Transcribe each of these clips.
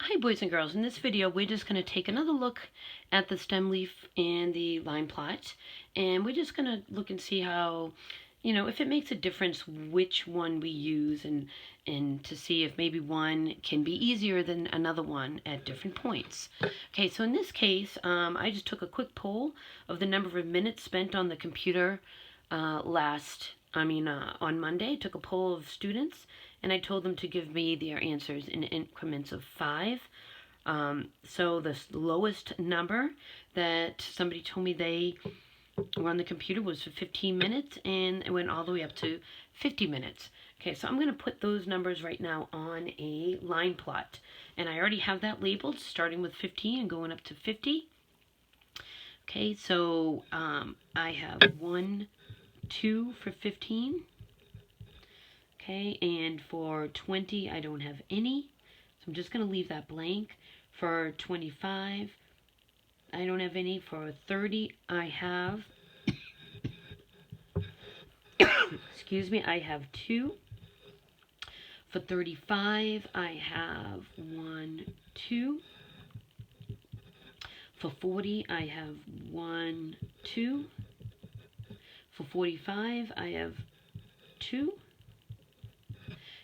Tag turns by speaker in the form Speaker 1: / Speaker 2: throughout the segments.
Speaker 1: Hi boys and girls, in this video we're just going to take another look at the stem leaf and the line plot, and we're just going to look and see how, if it makes a difference which one we use, and to see if maybe one can be easier than another one at different points. Okay, so in this case, I just took a quick poll of the number of minutes spent on the computer on Monday. Took a poll of students, and I told them to give me their answers in increments of 5. So the lowest number that somebody told me they were on the computer was for 15 minutes, and it went all the way up to 50 minutes. Okay, so I'm going to put those numbers right now on a line plot, and I already have that labeled, starting with 15 and going up to 50. Okay, so I have 1, 2 for 15. Okay, and for 20, I don't have any, so I'm just going to leave that blank. For 25, I don't have any. For 30, I have, excuse me, I have 2. For 35, I have 1, 2. For 40, I have 1, 2. For 45, I have 2.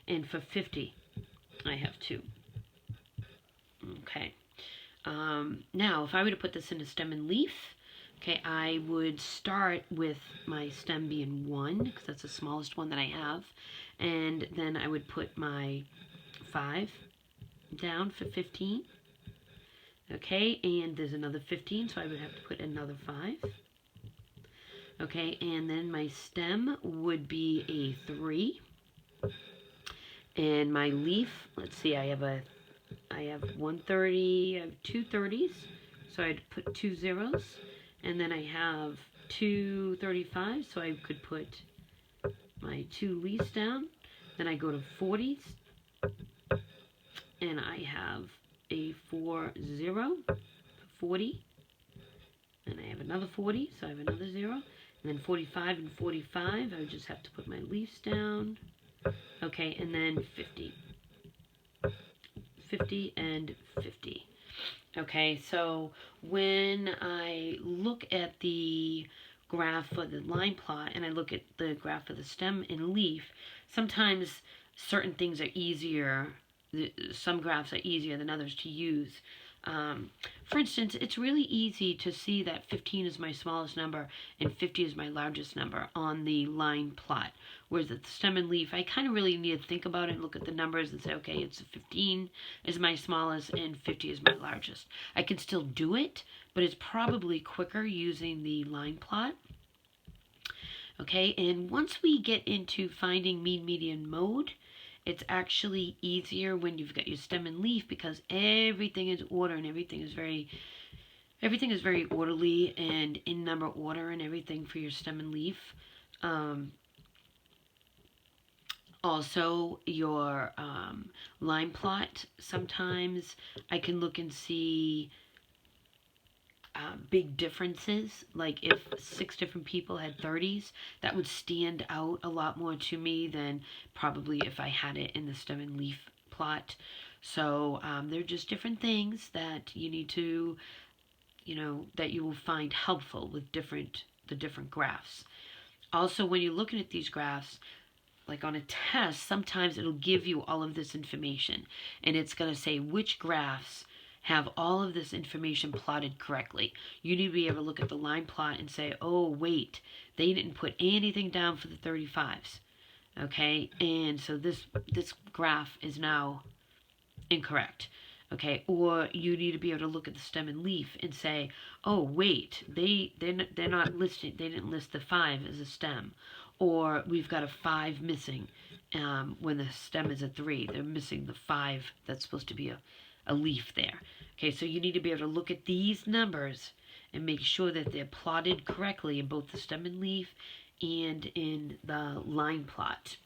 Speaker 1: And for 50, I have 2. Okay. Now, if I were to put this in a stem and leaf, okay, I would start with my stem being 1, because that's the smallest one that I have. And then I would put my 5 down for 15. Okay, and there's another 15, so I would have to put another 5. Okay, and then my stem would be a 3. And my leaf, let's see, I have 130, I have 2 30s, so I'd put 2 zeros, and then I have 2 35s, so I could put my 2 leaves down. Then I go to 40s, and I have a 4 0, 40, and I have another 40, so I have another 0, and then 45 and 45, I would just have to put my leaves down. Okay, and then 50. 50 and 50. Okay, so when I look at the graph for the line plot and I look at the graph for the stem and leaf, sometimes certain things are easier. Some graphs are easier than others to use. For instance, it's really easy to see that 15 is my smallest number and 50 is my largest number on the line plot. Whereas at the stem and leaf, I kind of really need to think about it and look at the numbers and say, okay, it's 15 is my smallest and 50 is my largest. I can still do it, but it's probably quicker using the line plot. Okay, and once we get into finding mean, median, mode, it's actually easier when you've got your stem and leaf, because everything is order and everything is very orderly and in number order and everything for your stem and leaf. Also, your line plot, sometimes I can look and see big differences. Like if 6 different people had 30s, that would stand out a lot more to me than probably if I had it in the stem and leaf plot. So they're just different things that you need to, that you will find helpful with the different graphs. Also, when you're looking at these graphs, like on a test, sometimes it'll give you all of this information, and it's going to say which graphs have all of this information plotted correctly. You need to be able to look at the line plot and say, oh, wait, they didn't put anything down for the 35s. Okay, and so this graph is now incorrect. Okay, or you need to be able to look at the stem and leaf and say, oh, wait, they're not listing, they didn't list the 5 as a stem. Or we've got a 5 missing when the stem is a 3. They're missing the 5 that's supposed to be a leaf there. Okay, so you need to be able to look at these numbers and make sure that they're plotted correctly in both the stem and leaf and in the line plot.